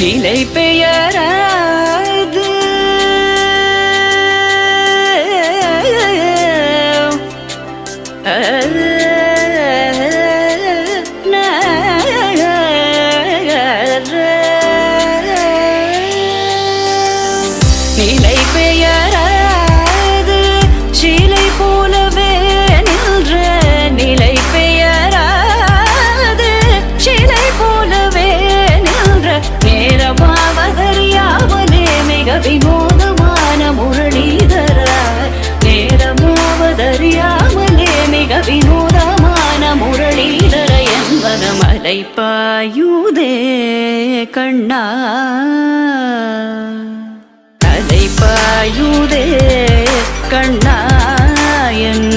நிலை பெயராது நிலை பெயராது சிலை போலவே நின்ற நிலை பெயராது சிலை போலவே நின்ற நேரமாவதறியாமலே மிக வினோதமான முரளிதர நேரமாவதறியாமலே மிக வினோதமான முரளிதர என்பன மலை பாயுதே கண்ணா பாயுதே கண்ணா என்